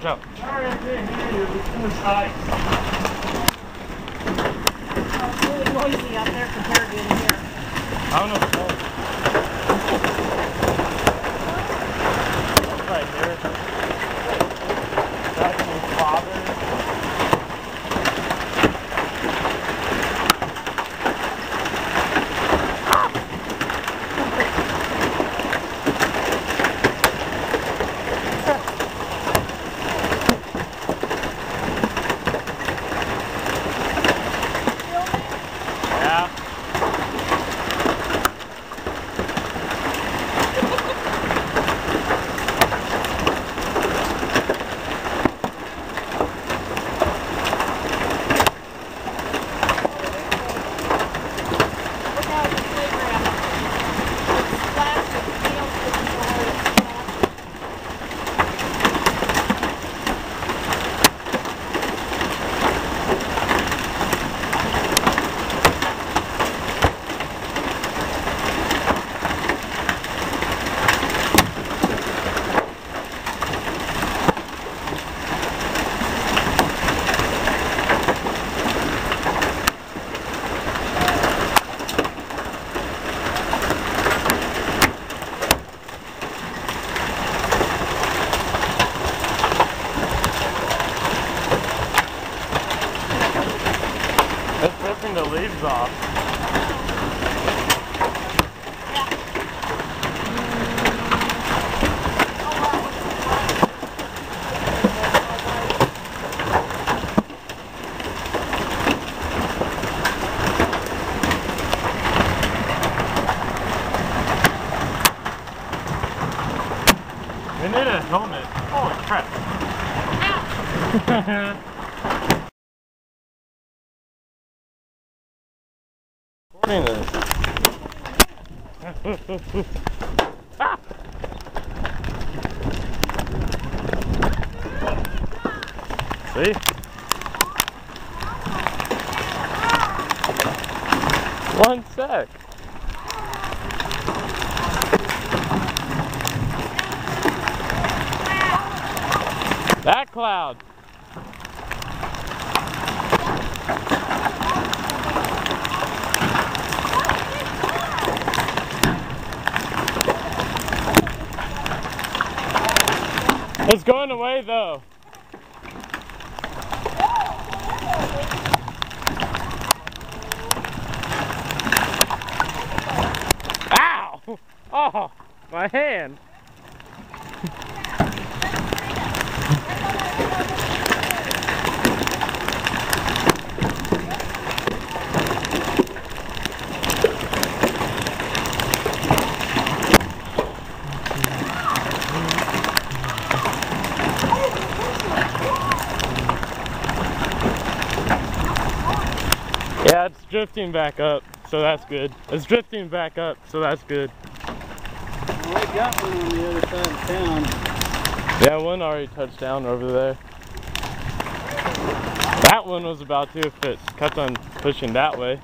Watch out. Sorry, I couldn't hear you. It was too much ice. Oh, it's really noisy out there compared to in here. I don't know if it's right here. That's his father. It's ripping the leaves off. We need a helmet. Holy crap. Recording this. Ah! See? One sec. That cloud. It's going away though. Ow! Oh, my hand. Yeah, it's drifting back up, so that's good. It's drifting back up, so that's good. Well, I got one on the other side of town. Yeah, one already touched down over there. That one was about to if it kept on pushing that way.